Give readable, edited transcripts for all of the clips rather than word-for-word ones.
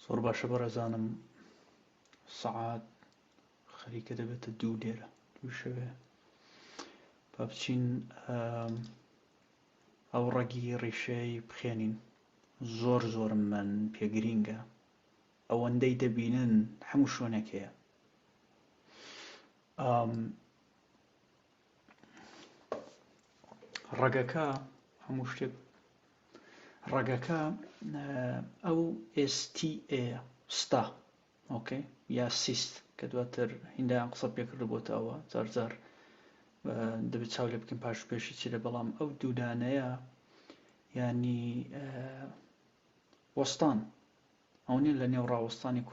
زۆر باشە بەڕێزانم سەعات خەریکە دەبێتە 2 لێرە 2 شەوێ با بچین ئەو ڕەگی ڕیشەی بخێنین. زۆر من پێگرینگە ئەوەندەی دەبینن هەموو شوێنێک هەیە. ڕەگەکە هەموو شتێک ڕەگەکە ئەو STA ستا ئۆکەی یا سیست کە دواتر هیندایان قسە پێکرد بۆتە ئەوە جار دەبێت چاو لێ بکەین پاش پێشی چیرە، بەڵام ئەو دوودانەیە ینی وەستان ئەو نیە لە نێو ڕاوەستانی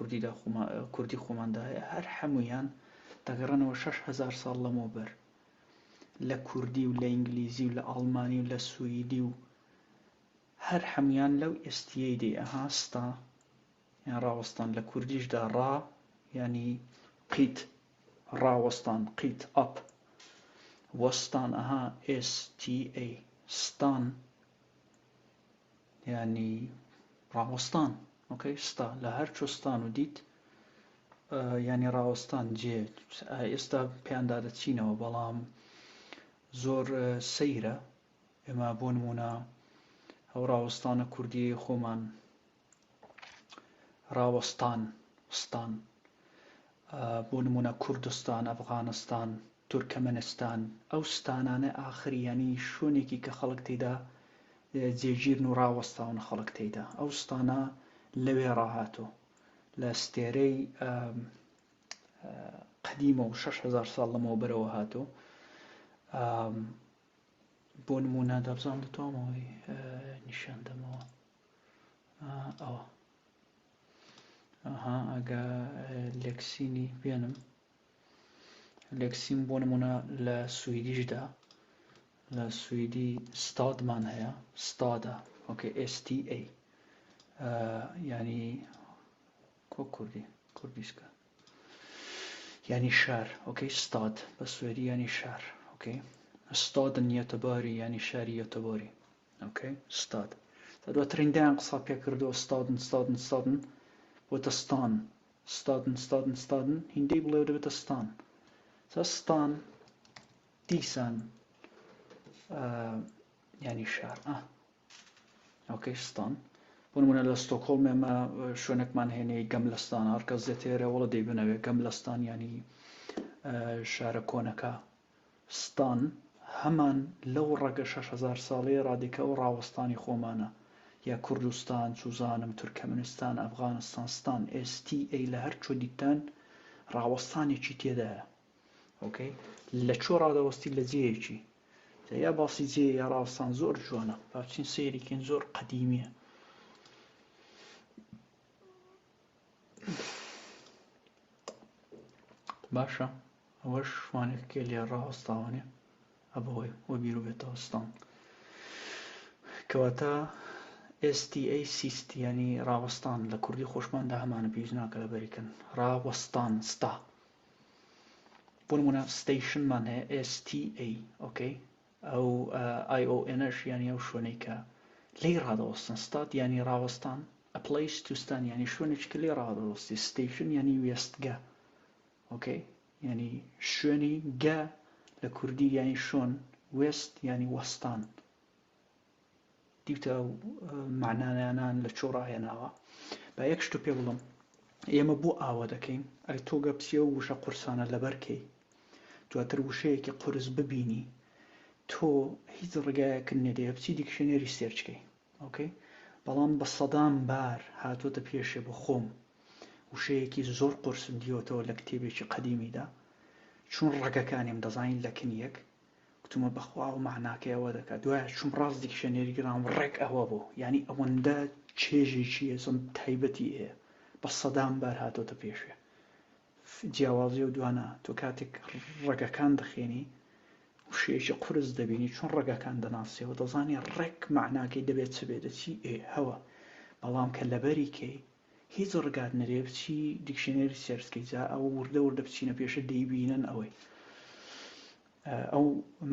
کوردی خۆماندا هەیە، هەر هەموویان دەگەڕێنەوە 6,000 ساڵ لەمەوبەر، لە کوردی و لە ئینگلیزی و لە ئەڵمانی و لە سویدی و هەر هەمویان لەو ئێستیەی دێ. ئەها ستا یان ڕاوەستان، لە کوردیشدا ڕا ینی قیت، ڕاوەستان قیت ئەپ، وەستان ئەها STA، ستان ینی ڕاوەستان. ئۆکەی ستا لە هەر چۆستان و دیت ینی ڕاوەستان جێ. ئێستا پێیاندا دەچینەوە بەڵام زۆر سەیرە. ئێمە بۆ نمونە ئەو ڕاوەستانە کوردی خۆمان ڕاوەستان ستان، بۆ نمونە کوردستان، ئەفغانستان، تورکمەنستان، ئەو ستانانە ئاخری ینی شوێنێکی کە خەڵک تێیدا جێگیرن و ڕاوەستاون خەڵک تێیدا. ئەو ستانە لەوێ ڕاهاتوە لە ستێرەی قەدیمە و 6,000 ساڵ لەمەوبەرەوە هاتووە. بۆ نمونە دەبزانم دەتوانمەوەی نیشان دەمەوە. ئەوە ئەگە لێکسینی بێنم، لێکسین بۆ نمونە لە سویدیشدا، لە سویدی ستادمان هەیە، ستادە ئۆکەی STA ینی کۆ کوردیسکە ینی شار. ئۆکەی ستاد بە سوێدی ینی شار. ئۆکەی ستادن یەتەباری ینی شاری یەتەباری. ئۆکەی ستاد. دواتر هیندایان قسە پێکردەوە ستادن بۆتە ستان، ستادن هیندەی بڵێ دەبێتە ستان. ستان دیسان ینی شار. ئۆکەی ستان. بۆ نمونە لە ستۆکهۆڵم ئێمە شوێنێکمان هێنەی گەملەستان، هەر کەس دێتێرە وەڵە دەیبنەوێ گەملەستان ینی شارە کۆنەکە. ستان هەمان لەو ڕەگە 6,000 ساڵەیە ڕادێکە ئەو ڕاوەستانی خۆمانە، یا کوردستان، سوزانم، تورکمەنستان، ئەفغانستان. ستان STA لە هەر چۆ دیتان ڕاوەستانێکی تێدایە. ئۆکەی لە چۆ ڕادەوەستی لە جێیەکی یا باسی جێ یا ڕاوەستان زۆر جوانە. با بچین سەیریکەین، زۆر قەدیمیە. باشە ئەوەش شوانێکێ لێ ڕاوەستاوانێ ئەبەوەی وە بیرو بێتەوە ستان. کەواتە STA سیست ینی ڕاوەستان. لە کوردی خۆشماندا هەمانە پێویست ناکە لە بەریکن. ڕاوەستان ستا. بۆ نمونە ستەیشنمان هەیە STA. ئۆکەی ئەو IONش ینی ئەو شوێنەی کە لێی ڕادەوەستن. ستات ینی ڕاوەستان، a place to stand ینی شوێنێکی کە لێ ڕادەوەستی. ستیشن ینی وێستگە. ئۆکەی ینی شوێنی گە لە کوردی ینی شۆن، وێست ینی وەستان. دیتە معنانیانان لە چۆ ڕاهێناوە. با یەک شتو پێ بڵم، ئێمە بۆ ئاوە دەکەین ئەگە تۆ گەپسیە و وشە قورسانە لەبەرکەی دواتر وشەیەکی قورس ببینی، تۆ هیچ ڕێگایەکن نێدەیە بچی دیکشنێری سێرچکەی. ئۆکەی بەڵام بە سەدان بار هاتوۆتە پێشێ بە خۆم وشەیەکی زۆر قورسم دیوەتەوە لە کتێبێکی قەدیمیدا، چون ڕەگەکانیم دەزانین لەکن یەک کتومە بەخوا و معناکەیەوە دەکات. دوایە چون ڕاست دیکشنێری گرام ڕێک ئەوە بوو، ینی ئەوەندە چێژێکی ئێزم تایبەتی ئەیە بە سەدان بار هاتۆتە پێشێ. جیاوازی و دوانە تۆ کاتێک ڕەگەکان دەخێنی وشەیەکی قورس دەبینی، چون ڕەگەکان دەناسیەوە دەزانی ڕێک معناکەی دەبێت چ بێت دەچی هەوە. بەڵام کە لەبەریکەی هیچ ڕگات نەرێ بچی دیکشنێری سێرچکەی جا ئەو وردە بچینە پێشە دەیبینن ئەوەی ئەو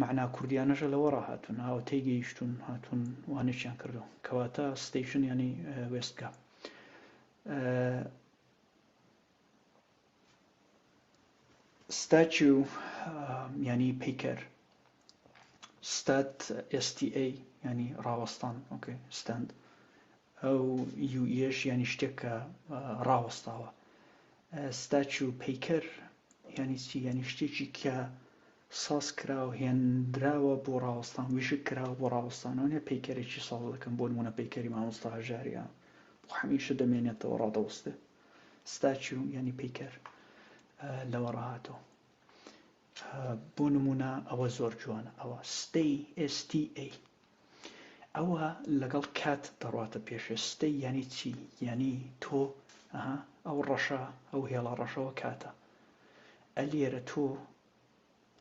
معنا کوردیانەژە لەوە ڕاهاتون، ئەو تێگەیشتون هاتون وانێکیان کردو. کەواتە ستیشن ینی وێستگە. ستاتيو يعني بيكر، ستات STA يعني راوستان، اوكي ستاند، او UEش يعني شتێک ڕاوەستاوە. ستاتيو بيكر يعني چی؟ يعني شتێکی کە ساس کراوە هێنراوە بۆ ڕاوەستان، ویژە کراوە بۆ ڕاوەستانەوە نیە پەیکەرێکی ساڵ دەکەن. بۆ نمونە پەیکەری مامۆستا هەژاریە بۆ هەمیشە دەمێنێتەوە ڕادەوەستێ. ستاتيو يعني پەیکەر لەوە ڕاهاتەوە. بۆ نمونە ئەوە زۆر جوانە، ئەوە stay STA ئەوە لەگەڵ کات دەڕاتە پێشە. stay يعني چی؟ يعني تۆ ئەو ڕەشە ئەو هێڵە ڕەشەوە کاتە ئەلێرە تۆ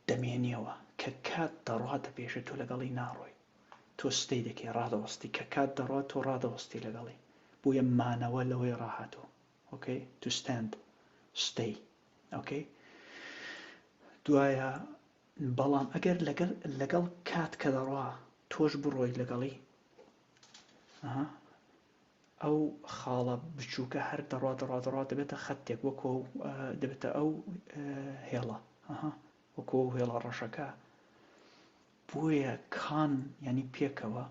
دەمێنیەوە کە کات دەڕاتە پێشە تۆ لەگەڵی ناڕۆی، تۆ stay دەکەی ڕادەوەستی، کە کات دەڕات تۆ ڕادەوەستی لەگەڵی. بۆیە مانەوە لەوەی ڕاهاتەوە. اوكي to stand stay اوكي. دوایە بەڵام ئەگەر لەگەڵ کات کە دەڕوا تۆش بڕۆی لەگەڵی، ئەو خاڵە بچووکە هەر دەڕوا دەبێتە خەتێک وەکو دەبێتە ئەو هێڵە وەکو ئەو هێڵە ڕەشەکە. بۆیە کان یعنی پێکەوە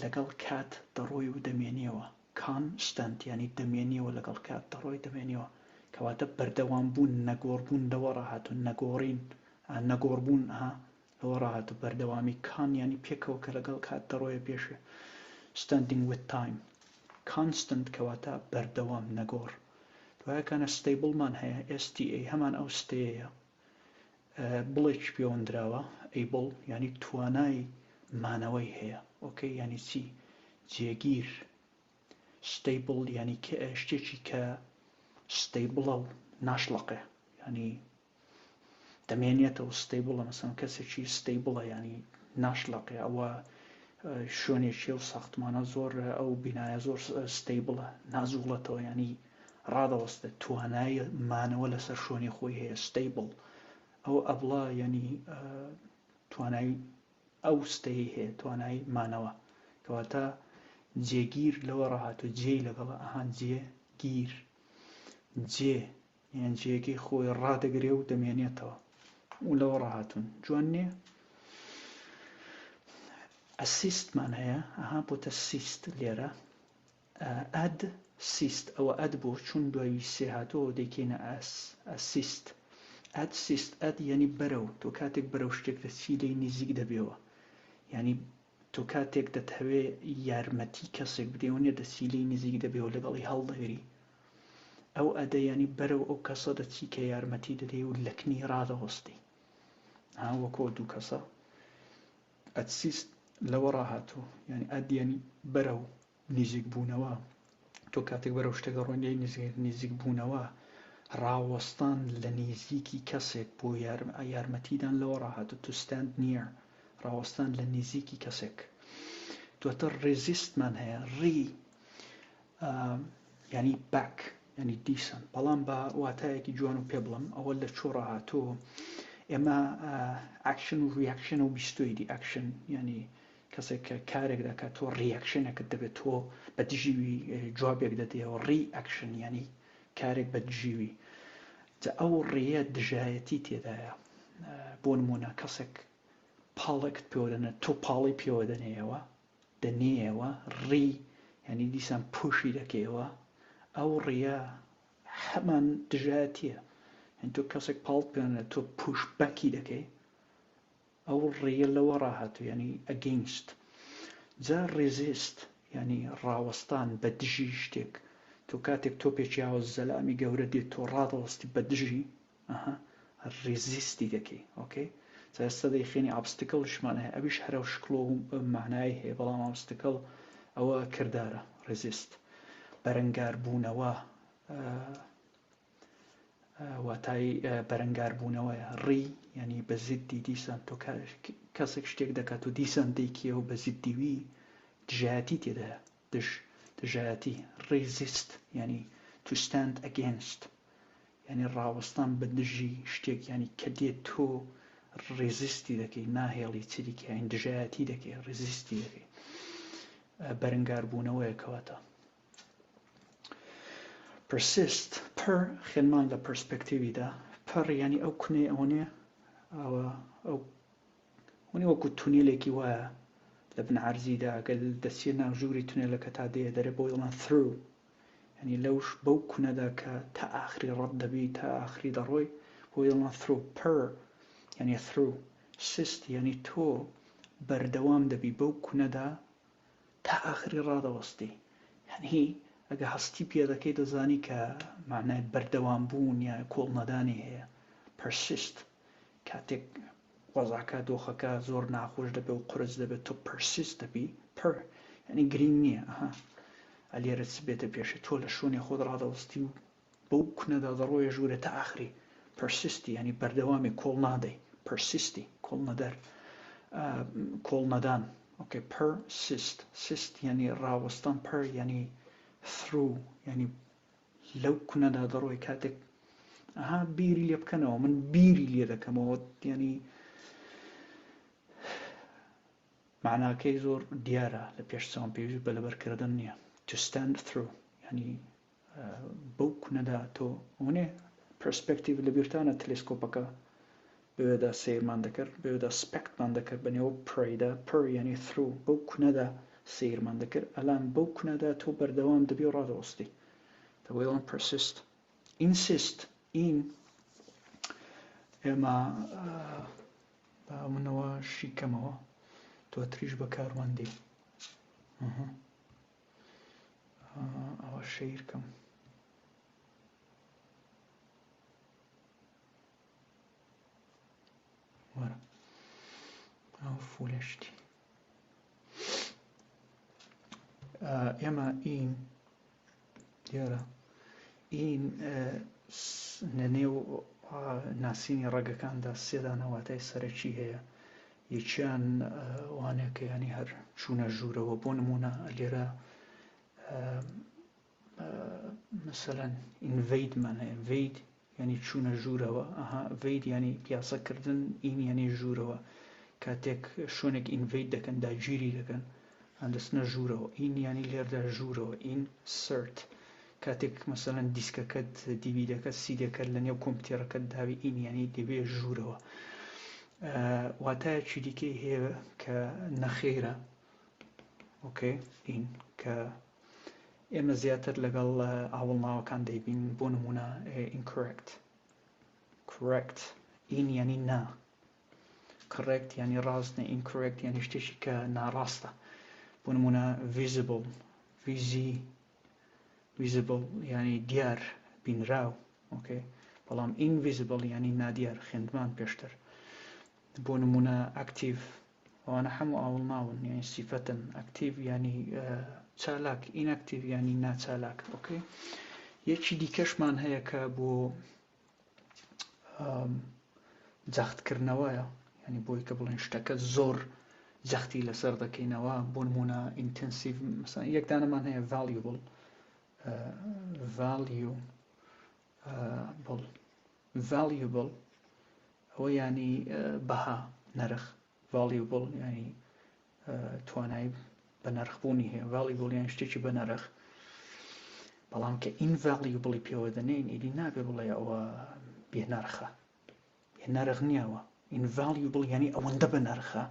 لەگەڵ کات دەڕۆی و دەمێنیەوە. کانستەنت یعنی دەمێنیەوە لەگەڵ کات دەڕۆی دەمێنیەوە، کەواتە بەردەوام بوون نەگۆڕبوون لەوە ڕاهاتوو، نەگۆڕبوون لەوە ڕاهاتوو بەردەوامی. کان یعنی پێکەوە کە لەگەڵ کات دەڕۆیە پێشێ. standing with time constant کەواتە بەردەوام نەگۆڕ. دوایەکانە stable-مان هەیە STA هەمان ئەو stayەیە. بڵێکی پێوەندراوە able یعنی توانای مانەوەی هەیە. اوكي یعنی چی؟ جێگیر. stable یعنی شتێکی کە stable و ناشڵەقێ، یعنی دەمێنێتەوە stable. مەسەڵەن کەسێکی stable یعنی ناشڵەقێ، ئەوە شوێنێکی و ساختمانە زۆر ئەو بینایە زۆر stable نازوڵەتەوە، یعنی ڕادەوەستە، توانای مانەوە لەسەر شوێنی خۆی هەیە stable. ئەو ئەبڵە یعنی توانای ئەو stay هەیە، توانای مانەوە، کەواتە جێگیر لەوە ڕاهاتوو. جێی لەگەڵە جێگیر، جێ یان جێگەی خۆی ڕادەگرێ و دەمێنێتەوە و لەوە ڕاهاتوون. جوان نییە؟ ئەسیستمان هەیە بۆتە سیست لێرە. ئەد سیست، ئەوە ئەد بۆ چون دوایی سێ هاتۆ دەیکەینە ئەسیست. ئەد سیست، ئەد یعنی بەرەو، تۆ کاتێک بەرەو شتێک دەچی لێی نزیک دەبێەوە، یعنی تۆ کاتێک دەتەوێ یارمەتی کەسێک بدەیەوە دەچی لێی نزیک دەبێەوە لەگەڵی هەڵدەگری. ئەو ئەدە یعنی بەرەو ئەو کەسە دەچی کە یارمەتی دەدەی و لەکنی ڕادەوەستی، وەکۆ دوو کەسە. ئەدسیست لەوە ڕاهاتوو، یعنی ئەد یعنی بەرەو نزیک بوونەوە. تۆ کاتێک بەرەو شتێک ڕۆنیای نزیک بوونەوە، ڕاوەستان لە نزیکی کەسێک بۆ یارمەتیدان لەوە ڕاهاتوو. to stand near ڕاوەستان لە نزیکی کەسێک. دواتر ڕێزیستمان هەیە. ڕی یعنی back یعنی دیسان، بەڵام بە واتایەکی جوان و پێ بڵم ئەوە لە چۆ ڕاهاتوو. ئێمە ئاکشن و ریاکشن و بیستۆیدی. ئاکشن یعنی کەسێک کە کارێک دەکات تۆ ریاکشنێکت دەبێت، تۆ بە دژیوی جوابێک دەدەیەوە. ڕی ئاکشن یعنی کارێک بە دژیوی. جا ئەو ڕێیە دژایەتی تێدایە. بۆ نمونە کەسێک پاڵێکت پێوەدەنە، تۆ پاڵی پێوە دەنێەوە، ڕی یعنی دیسان پوشی دەکەیەوە. ئەو ڕێیە هەمان دژایەتیە، یعنی تۆ کەسێک پاڵت پێوەدەنە تۆ پوش بەکی دەکەی، ئەو ڕێیە لەوە ڕاهاتوو، یعنی ئەگەینست. جا ڕێزیست یعنی ڕاوەستان بە دژی شتێک. تۆ کاتێک تۆ پێکی هاوە زەلامی گەورە دێت، تۆ ڕادەوەستی بە دژی ڕێزیستی دەکەی. اوكي جا ئێستا دەیخێنی ئابستکڵشمان هەیە، ئەویش هەرە شکڵ و معنای هەیە، بەڵام ئابستکڵ ئەوە کردارە. ڕێزیست بەرەنگار بوونەوە، واتای بەرەنگار بوونەوەیە. ڕی یعنی بە زیدی دیسان، تۆ کەسێک شتێک دەکات و دیسان دەیکێ و بە زیدیوی دژایەتی تێدایە. دژایەتی. ڕێزیست یعنی to stand against یعنی ڕاوەستان بە دژی شتێک، یعنی کە دێت تۆ ڕێزیستی دەکەی، ناهێڵی چریکە، یعنی دژایەتی دەکەی، ڕێزیستی دەکەی. بەرەنگار بوونەوەیە کەواتە. persist per خێنمان لە پرسپێکتیڤیدا per یعنی ئەو کونێ ئەوەنێ ئەو هونی وەکو تونێلێکی وایە لە بنعرزیدا ئەگەر دەچێ ناو ژووری تونێلەکە تا دێ دەرێ بۆ دەڵێن through یعنی لەوش بەو کونەدا کە تا ئاخری ڕەت دەبی تا ئاخری دەڕۆی بۆ دەڵێن through per یعنی through sist یعنی تۆ بەردەوام دەبی بەو کونەدا تا ئاخری ڕادەوەستی یعنی ئەگە هەستی پێ دەکەی دەزانی کە معنای بەردەوام بوون یا کۆڵ نەدانی هەیە persist کاتێک وەزعەکە دۆخەکە زۆر ناخۆش دەبێت و قورس دەبێت تۆ persist دەبی per یعنی گرنگ نییە ئەلێرە چ بێتە پێشە تۆ لە شوێنی خۆت ڕادەوەستی و بەو کونەدا دەڕۆیە ژوورە تا ئاخری persisتی یعنی بەردەوامی کۆڵ نادەی persisتی کۆڵ نەدەر کۆڵ نەدان اوكي persist sist یعنی ڕاوەستان per یعنی through یعنی لەو کونەدا دەڕۆی کاتێک بیری لێ بکەنەوە من بیری لێ دەکەمەوە یعنی معناکەی زۆر دیارە لە پێش چاوم پێویست بە لەبەرکردن نییە to stand through یعنی بەو کونەدا تۆ هونێ پرسپێکتیڤ لە بیرتانە تەلێسکۆپەکە بەوێدا سیرمان دەکرد بەوێدا سپێکتمان دەکرد بەنێوە پڕیدا پر یعنی through بەو کونەدا سیرمان دەکرد ئەلان بەو کونەدا تۆ بەردەوام دەبی و ڕادەوەستی دەبێت بڵێن persist insist in ئێمە منەوە شیکەمەوە تۆ تریش بەکارمەندی ئەوە شەیرکەم وەرە ئەو فولەشتی ئێمە ئین دیارە ئین لەنێو ناسینی ڕێگەکاندا سێدانەواتای سەرەکی هەیە یەکیان وانەیە ینی هەر چوونە ژوورەوە بۆ نمونە لێرە مثلا invade-مان هەیە invade ینی چوونە ژوورەوە invade ینی پیاسەکردن ئین ینی ژوورەوە کاتێک شوێنێک invade دەکەن داگیری دەکەن هەندەستنە ژوورەوە ئین ینی لێردا ژوورەوە insert کاتێک مثلا دیسکەکەت دیوی دەکەت سی دەکەت لە نێو کۆمپیوتەرەکەت داوی ئین ینی دەبێ ژوورەوە واتایەکی دیکەی هەیە کە نەخێرە ئۆکەی ئین کە ئێمە زیاتر لەگەڵ ئاوڵناوەکان دەیبین بۆ نمونە incorrect correct ئین ینی نا correct ینی ڕاستە incorrect ینی شتێکی کە ناڕاستە بۆ نمونە visible visible ینی دیار بینراو ئۆکەی بەڵام invisible ینی نادیار خوێندمان پێشتر بۆ نمونە active ئەوانە هەموو ئاوڵناون یعنی سیفەتن active ینی چالاک inactive ینی ناچالاک ئۆکەی یەکی دیکەشمان هەیە کە بۆ جەختکردنەوەیە ینی بۆی کە بڵێن شتەکە زۆر جەختی لەسەر دەکەینەوە بۆ نمونە intensive مثلا یەک دانەمان هەیە valuable ئەوە ینی بەها نرخ valuable ینی توانای بە نرخبوونی هەیە valuable یان شتێکی بە نرخ بەڵام کە invaluable پێوە دەنێن ئیدی نابێ بڵێ ئەوە بێنرخە بێنرخ نییەوە invaluable ینی ئەوەندە بە نرخە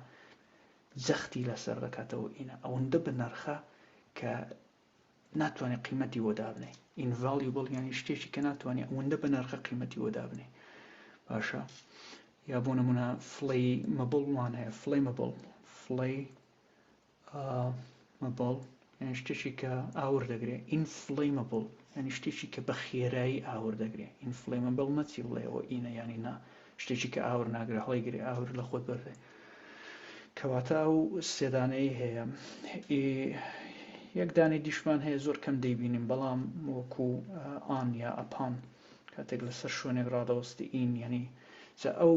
جەختی لەسەر دەکاتەوە ئینە ئەوەندە بە نرخە کە ناتوانێت قیمەتی وەدا بنێ invaluable ینی شتێکی کە ناتوانێت ئەوەندە بە نرخە قیمەتی وەدا بنێ باشە یا بۆ نمونە flammable وان هەیە flammable یعنی شتێکی کە ئاور دەگرێت inflammable یعنی شتێکی کە بە خێرایی ئاور دەگرێت inflammable نەچی بڵێەوە ئینە ینی نا شتێکی کە ئاور ناگرێ هەڵی گرێ ئاور لە خۆت بەردێ کەواتە ئەو سێدانەی هەیە یەک دانەی دیشمان هەیە زۆر کەم دەیبینیم بەڵام وەکو ئان یا ئەپان کاتێک لەسەر شوێنێک ڕادەوەستی ئین ینی ئەو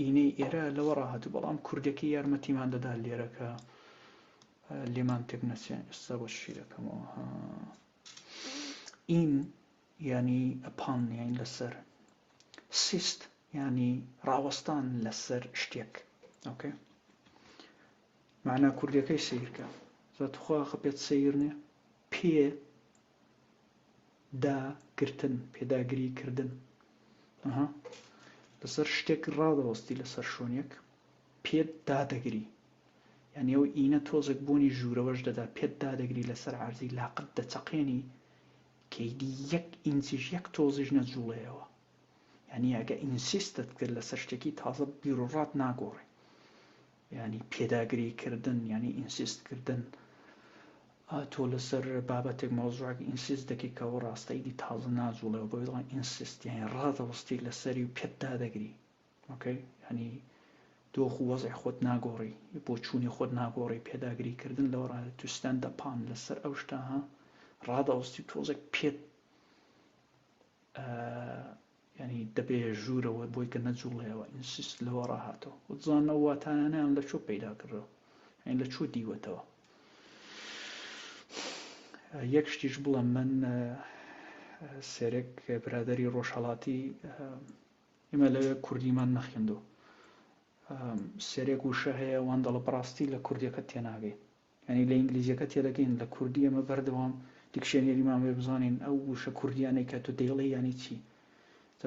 ئینەی ئێرە لەوە ڕاهاتوو بەڵام کوردەکەی یارمەتیمان دەدا لێرە کە لێمان تێک نەچێن ئێستا بۆ شی دەکەمەوە ئین ینی ئەپان یان لەسەر سیست ینی ڕاوەستان لەسەر شتێک ئۆکەی معنا کوردەکەی سیرکە زۆرخوا خەپێت سیر نیە پێ داگرتن پێداگریکردن لەسەر شتێک ڕادەوەستی لەسەر شوێنێک پێت دادەگری یعنی ئەو ئینە تۆزێک بوونی ژوورەوەش دەدا پێت دادەگری لەسەر عەرزی لاقت دەچەقێنی کەیدی یەک ئینچیش یەک تۆزیش نەجوڵێەوە یعنی ئەگە ئینسیستت کرد لەسەر شتێکی تازە بیرۆڕات ناگۆڕێ یعنی پێداگریکردن یعنی ئینسیستکردن تۆ لەسەر بابەتێک مۆزوعێک ئینسیست دەکەی کە ئەو ڕاستەیدی تازە ناجوڵێەوە بۆی دەڵێن ئینسیست یعنی ڕادەوەستی لەسەری و پێت دادەگری ئۆکەی ینی دۆخ و وەزعی خۆت ناگۆڕی بۆ چوونی خۆت ناگۆڕی پێداگریکردن لەوە ڕادە تو ستەندە پان لەسەر ئەو شتەها ڕادەوەستی تۆزێک پێت ینی دەبێ ژوورەوە بۆی کە نەجوڵێەوە ئینسیست لەوە ڕاهاتەوە وزانەوە واتانیان لە چۆ پەیدا کردەوە یعنی لە چۆ دیوەتەوە یەک شتیش بڵێم من سێرێک برادەری ڕۆژهەڵاتی ئێمە لەوێ کوردیمان نەخوێندووە سێرێک وشە هەیە وان دەڵە بەڕاستی لە کوردیەکە تێناگەین ینی لە ئینگلیزیەکە تێدەگەین لە کوردی ئەمە بەردەوام دیکشنێریمان وێ بزانین ئەو وشە کوردیانەی کە تۆ دەیڵێ ینی چی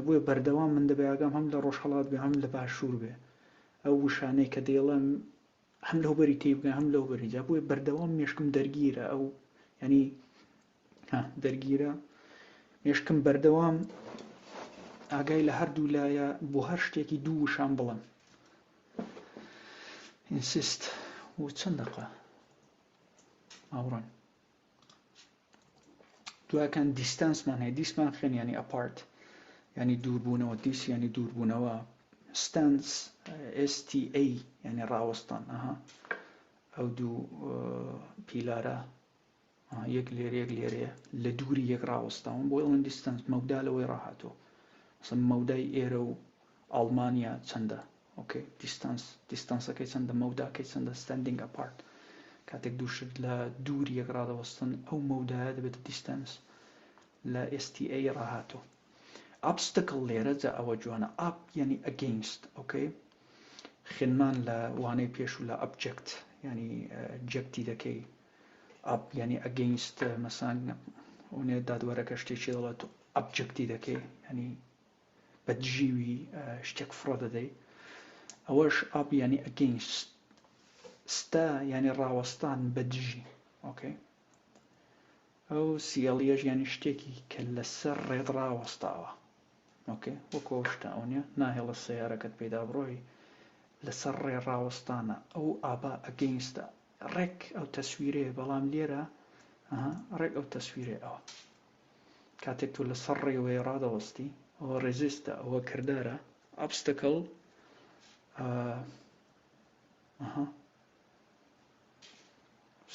بۆیە بەردەوام من دەبێ ئاگام هەم لە ڕۆژهەڵات بێ هەم لە باشوور بێ ئەو وشانەی کە دەیڵم هەم لەوبەری تێبگە هەم لەوبەری جا بۆیە بەردەوام مێشکم دەرگیرە ئەو ینی دەرگیرە مێشکم بەردەوام ئاگای لە هەردوو لایە بۆ هەر شتێکی دوو وشان بڵم ئینسیست و چەند دقە ئاوڕۆن دوایەکان دیستانسمان هەیە دیسمان خوێن ینی ئەپارت ینی دووربوونەوە دیس ینی دووربوونەوە ستانس STA ینی ڕاوەستان ئەو دوو پیلارە یەک لێرە یەک لێرەیە لە دووری یەک ڕاوەستاون بۆ ئەڵەن دیستانس مەودا لەوەی ڕاهاتوە مثلا مەودای ئێرە و ئەڵمانیا چەندە ئۆکەی دیستانسەکەی چەندە مەوداکەی چەندە ستاندینگ ئەپارت کاتێک دووشت لە دووری یەک ڕادەوەستن ئەو مەودایە دەبێت دیستانس لە STA ڕاهاتوە ئابستکل لێرە جا ئەوە جوانە ئاپ ینی ئەگەینست ئۆکەی خوێنمان لە وانەی پێش و لە ئەبجەکت ینی جەکتی دەکەی ئاپ ینی ئەگەینست مەسان ئەوێ دادوەرەکە شتێکی دەڵێت و ئەبجەکتی دەکەی ینی بەدژیوی شتێک فڕۆ دەدەی ئەوەش ئاپ ینی ئەگەینست ستا ینی ڕاوەستان بەدژی ئۆکەی ئەو سیڵیەش ینی شتێکی کە لەسەر ڕێت ڕاوەستاوە ئۆکەی وەکۆ شتە ئەوە ناهێڵە سەیارەکەت پێدا بڕۆی لەسەر ڕێ ڕاوەستانە ئەو ئابا ئەگەینستە ڕێک ئەو تەسویرێ بەڵام لێرە ڕێک ئەو تەسویرێ ئەوە کاتێک تو لەسەر ڕێوەی ڕادەوەستی ئەوە ڕێزیستە ئەوە کردارە ئابستکل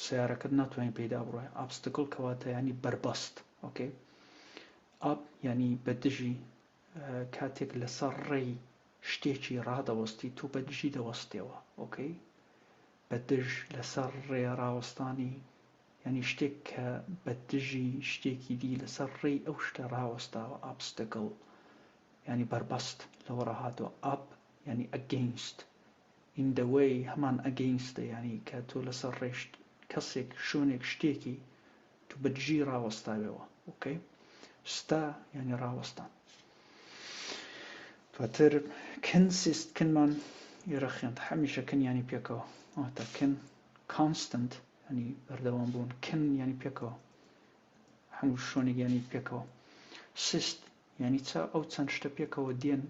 سیارەکەت ناتوانین پێدا بڕۆی ئابستکل کەواتە ینی بربەست ئۆکەی ئاب ینی بەدژی کاتێک لەسەر ڕێی شتێکی ڕادەوەستی تو بەدژی دەوەستێەوە ئۆکەی بەدژ لەسەر ڕێ ڕاوەستانی ینی شتێک کە بەدژی شتێکی دی لەسەر ڕێی ئەو شتە ڕاوەستاوە ئابستکل ینی بربەست لەوە ڕاهاتەوە ئاب ینی ئەگەینست in the way هەمان ئەگەینستە ینی کە تۆ لەسەر ڕێشت کەسێک شوێنێک شتێکی تو بەدژی ڕاوەستاوێەوە ئۆکەی ستا ینی ڕاوەستان دواتر کنسیست کنمان ئێرە خوێند هەمیشە کن ینی پێکەوە ئەواتە کن کانستنت ینی بەردەوام بوون کن ینی پێکەوە هەموو شوێنێک ینی پێکەوە سیست ینی چا ئەو چەند شتە پێکەوە دێن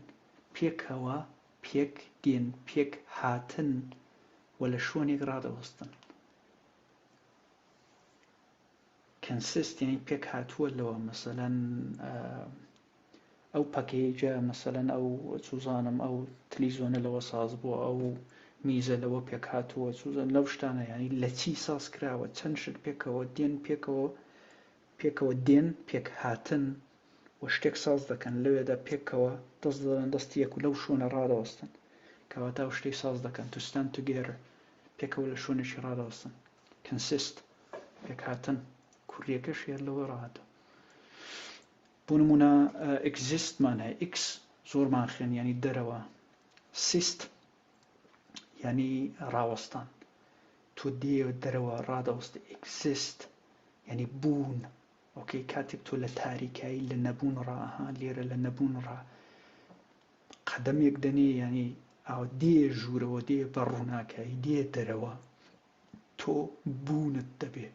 پێکەوە پێک دێن پێک هاتن و لە شوێنێک ڕادەوەستن کنسیست ینی پێک هاتووە لەوە مەسەلەن ئەو پەکێجە مەسەلەن ئەو چوزانم ئەو تلیزۆنە لەوە ساز بووە ئەو میزە لەوە پێک هاتووە چوزان لەو شتانە ینی لە چی ساز کراوە چەند شت پێکەوە دێن پێکەوە دێن پێک هاتن و شتێک ساز دەکەن لەوێدا پێکەوە دەست دەدەن دەستی یەک و لەو شوێنە ڕادەوەستن کەواتە ئەو شتەی ساز دەکەن تو stand together پێکەوە لە شوێنێکی ڕادەوەستن consist پێک هاتن کوڕیەکەش هێر لەوە ڕاهاتە بۆ نمونە existمان هەیە x زۆرمان خوێن ینی دەرەوە sist ینی ڕاوەستان تۆ دێ دەرەوە ڕادەوەستە exist ینی بوون ئۆکەی کاتێک تۆ لە تاریکایی لە نەبوون ڕاها لێرە لە نەبوون ڕا قەدەمێک دەنێ ینی ئاو دێ ژوورەوە دێ بە ڕووناکایی دێ دەرەوە تۆ بوونت دەبێ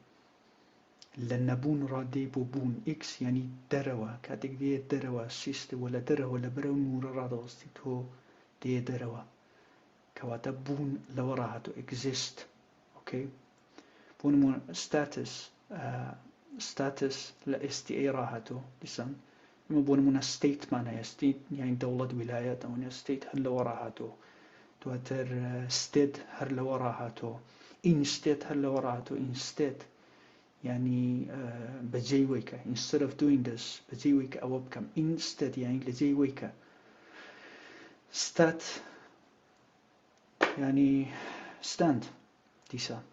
لە نەبوون ڕادێ بۆ بوون ئیکس ینی دەرەوە کاتێک دێ دەرەوە سیستەوە لە دەرەوە لە بەرەو نورە ڕادەوەستی تۆ دێ دەرەوە کەواتە بوون لەوە ڕاهاتۆ ئەگزیست ئۆکەی بۆ نمونە ستاتس لە STA ڕاهاتۆ دیسان ئمە بۆ نمونە ستیتمان هەیە ستیت یانی دەوڵەت ویلایەت ئەوەنێ ستیت هەر لەوە ڕاهاتۆ دواتر ستێت هەر لەوە ڕاهاتۆ ئینستێت هەر لەوە ڕاهاتۆ ئینستێت ینی بەجێی وەیکە instead of doing this بەجێی وەیکە ئەوە بکەم instead یانی لە جێی وەیکە stat ینی stand دیسان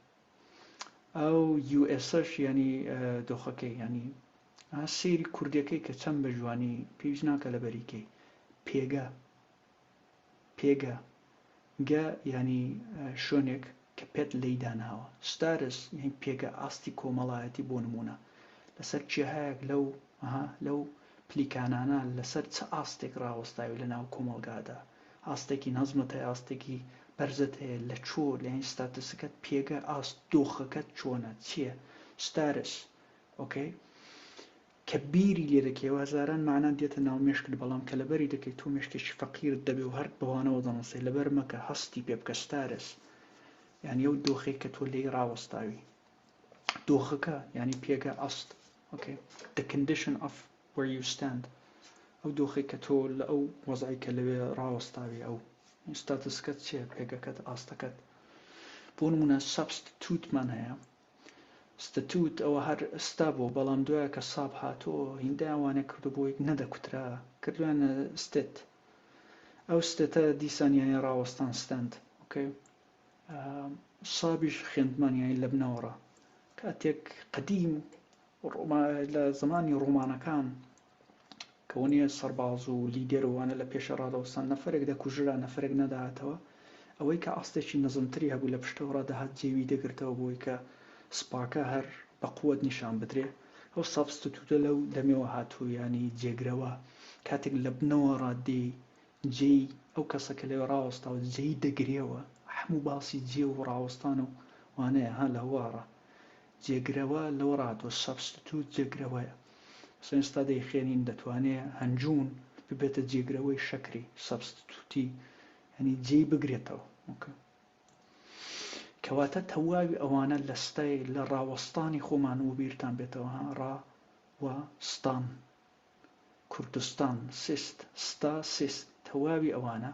ئەو USش ینی دۆخەکەی ینی سێری کوردەکەی کە چەند بە جوانی پێویست ناکە لە بەریکەی پێگە گە ینی شوێنێک کە پێت لەیداناوە ستارس یان پێگە ئاستی کۆمەڵایەتی بۆ نمونە لەسەر جێهایەک لەو پلیکانانە لەسەر چه ئاستێک ڕاوەستاوی لە ناو کۆمەڵگادا ئاستێکی نەزمت هەیە ئاستێکی بەرزت هەیە لە چۆ لەیان ستاتسەکەت پێگە ئاست دۆخەکەت چۆنە چییە ستارس ئۆکەی کە بیری لێ دەکەی هەزاران معنان دێتە ناو مێشکت بەڵام کە لەبەری دەکەی تۆ مێشکێکی فەقیرت دەبێ و هەر بەوانەوە دەناسێ لەبەر مەکە هەستی پێ بکە ستارس یعنی ئەو دۆخێک کە تۆ لێی ڕاوەستاوی دۆخەکە ینی پێگە ئەست okay the condition of where you stand ئەو دۆخێک کە تۆ لە ئەو وەزعی کە لەوێ ڕاوەستاوی ئەو ستاتسکەت چیە پێگەکەت ئاستەکەت بۆ نمونە سابستیتوتمان هەیە ستەتوت ئەوە هەر ستا بۆ بەڵام دوایە کە ساب هاتۆ هیندایوانێک کردو بۆی نەدەکوترا کردوانە ستێت ئەو ستێتە دیسانیانی ڕاوەستان ستاند okay سابیش خوێندمانیایی لە بنەوەڕە کاتێک قەدیم لە زمانی ڕۆمانەکان کەونیە سەرباز و لیدێرەوانە لە پێشە ڕادەوەستان نەفرێک دەکوژرا نەفرێک نەداهاتەوە ئەوەی کە ئاستێکی نەزمتری هەبوو لە پشتەوە ڕادەهات جێوی دەگرتەوە بۆی کە سپاکە هەر بە قووەت نیشان بدرێ ئەو سابستیتوتە لەو دەمێەوە هاتوو ینی جێگرەوە کاتێک لە بنەوە ڕادێ جێی ئەو کەسە کە لێوە ڕاوەستاوە جێی دەگرێەوە هەموو باسی جێ و ڕاوەستان و وانەیە ها لە هەوارە جێگرەوە لەوە ڕاتوە سابستیتوت جێگرەوەیە ئێستا دەیخێنین دەتوانێت هەنجوون ببێتە جێگرەوەی شەکری سابستیتوتی ینی جێی بگرێتەوە کەواتە تەواوی ئەوانە لە ستای لە ڕاوەستانی خۆمان و بیرتان بێتەوە ڕاوەستان کوردستان سیست ستا سیست تەواوی ئەوانە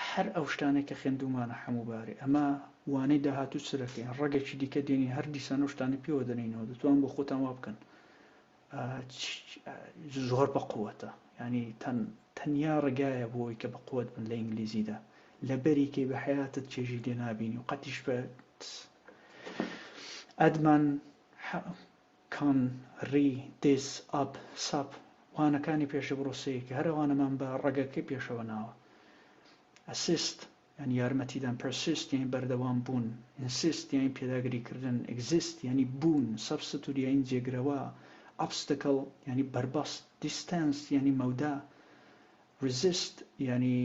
هەر ئەو شتانێک کە خوێندومانە هەموو بارێ ئەمە وانەی داهاتوو سرەکەین ڕەگەکی دیکە دێنی هەر دیسان ئەو شتانە پێوە دەنینەوە دەتوان بۆ خۆتان وا بکەن زۆر بە قووەتە ینی تەنیا ڕێگایە بۆی کە بە قووەت بن لە ئینگلیزیدا لەبەریکەی بە حیاتت چێژی لێ نابینی و قەتیش بە ئەدمان کان ڕی دێز ئەپ ساپ وانەکانی پێشە بڕۆسەیەکە هەروانەمان بە ڕێگەکەی پێشەوە ناوە ئەسیست یعنی یارمەتیدان پەرسیست یعنی بەردەوام بوون ئینسیست یعنی پێداگریکردن ئەگزیست یعنی بوون سەبستیتوت یعنی جێگرەوە ئابستەکڵ یعنی بەربەست دیستانس یعنی مەودا ریزیست یعنی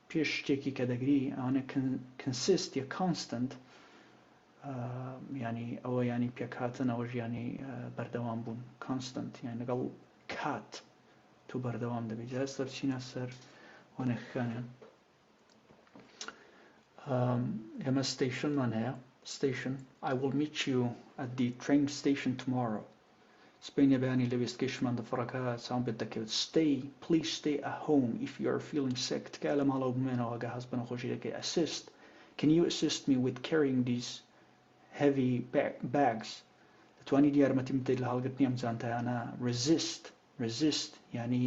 پێش شتێکی کە دەگری ئەوانە کنسیست یا کانستنت ینی ئەوە ینی پێکهاتن ئەوەش ینی بەردەوام بوون کانستنت یعنی لەگەڵ کات تو بەردەوام دەبێت جا سەرچینە سەر وانەکەکانیان ئێمە ستیشنمان هەیە station I will meet you at the train station tomorrow سبەینە بەیانی لە وێستگەیشتمان دەفڕەکە چاوم پێت دەکەوێت please stay at home if you are feeling sick تکایە لە ماڵەوە بمێنەوە ئەگە هەست بە نەخۆشی دەکەی assist can you assist me with carrying these heavy bags دەتوانیت یارمەتیم بدەیت لە هەڵگرتنی ئەم جانتایانە resist یعنی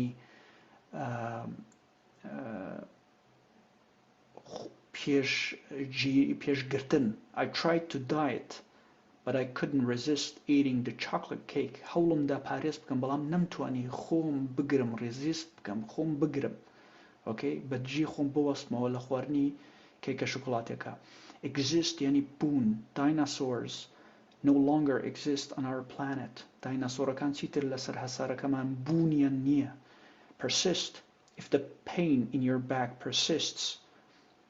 پێشگرتن I tried to diet but I couldn't resist eating the chocolate cake هەوڵمدا پارێز بکەم بەڵام نەمتوانی خۆم بگرم resist بکەم خۆم بگرم okay بەدژی خۆم بوەستمەوە لە خواردنی کێکە شوکۆڵاتێکە exist یعنی بوون dinosaurs no longer exist on our planet. دایناسۆرەکان چیتر لەسەر هەسارەکەمان بوونیان نییە. Persist. If the pain in your back persists,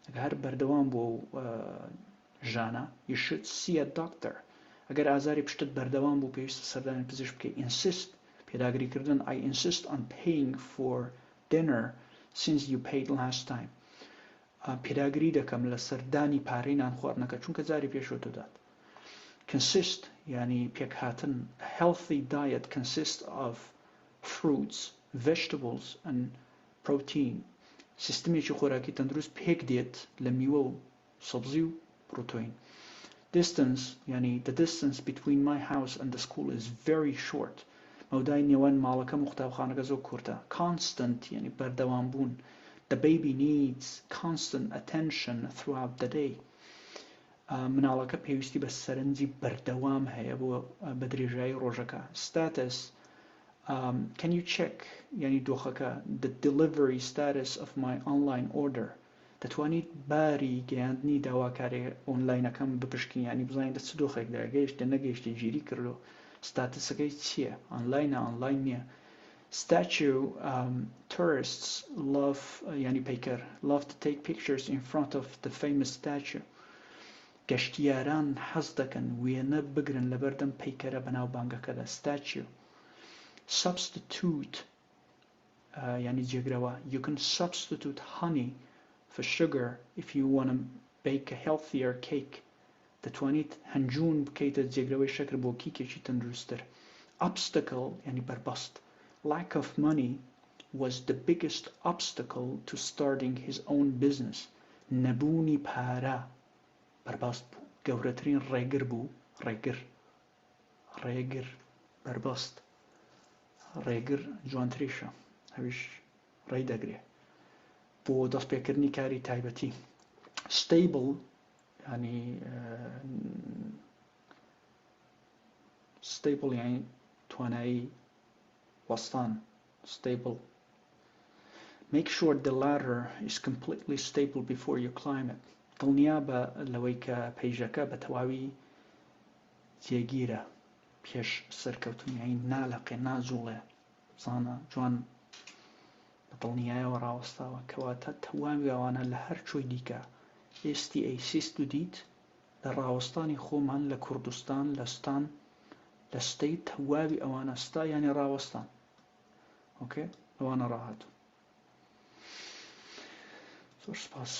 ئەگەر بەردەوام بۆ ژانە, you should see a doctor. ئەگەر ئازاری پشتت بەردەوام بوو پێویستە سەردانی پزیشک بکەیت. Insist. پێداگریکردن. I insist on paying for dinner since you paid last time. پێداگری دەکەم لە سەردانی پارەی نان خواردنەکە چونکە جاری پێشەوە دەدات. Consist یعنی پێکهاتن. A healthy diet consists of fruits, vegetables and protein. سیستمێکی خۆراکی تەندروست پێک دێت لە میوە و سەبزی و پروتۆین. Distance یعنی the distance between my house and the school is very short. مەودای نێوان ماڵەکەم و قوتابخانەکە زۆر کورتە. Constant یعنی بەردەوام بوون. The baby needs constant attention throughout the day. مناڵەکە پێویستی بە سەرنجی بەردەوام هەیە بۆ بە درێژایی ڕۆژەکە. Status. Can you check یعنی دۆخەکە the delivery status of my online order. دەتوانیت باری گەیاندنی داواکاری ئۆنلاینەکەم بپشکنی یعنی بزانین دە چ دۆخێکدا گەیشتە نەگەیشتە گیری کردو. ستاتسەکەی چییە؟ ئۆنلاینە ئۆنلاین نییە. Statue. Tourists love yani پیکر love to take pictures in front of the famous statue. گەشتیاران حەز دەکەن وێنە بگرن لەبەردەم پیکەرە بەناو بانگەکەدا. Statue. Substitute yani جێگرەوە. You can substitute honey for sugar if you want to bake a healthier cake. دەتوانیت هەنجون بکەیتە جێگرەوەی شەکر بۆ کیکێکی تەندروستتر. Obstacle yani بەربەست. Lack of money was the biggest obstacle to starting his own business. نەبوونی پارە بەربەست بوو. گەورەترین ڕێگر بوو. ڕێگر بەربەست. ڕێگر جوانتریشە هەویش ڕێی دەگرێ بۆ دەستپێکردنی کاری تایبەتی. Stable yani stable yani توانایی وەستان. Stable. Make sure the ladder is completely stable before you climb it. دڵنیا بە لەوەی کە پەیژەکە بە تەواوی جێگیرە پێش سەرکەوتن یعنی ناڵەقێ ناجوڵێ زانە جوان بە دڵنیایەوە ڕاوەستاوە کەواتە تەواوی ئەوانە لە هەر چۆی دیکە. STA سیست و دیت لە ڕاوەستانی خۆمان لە کوردستان لە ستان لە ستەی تەواوی ئەوانە ستا یعنی ڕاوەستان. ئۆکێ ئەوانە ڕاهاتوو. زۆر سپاس.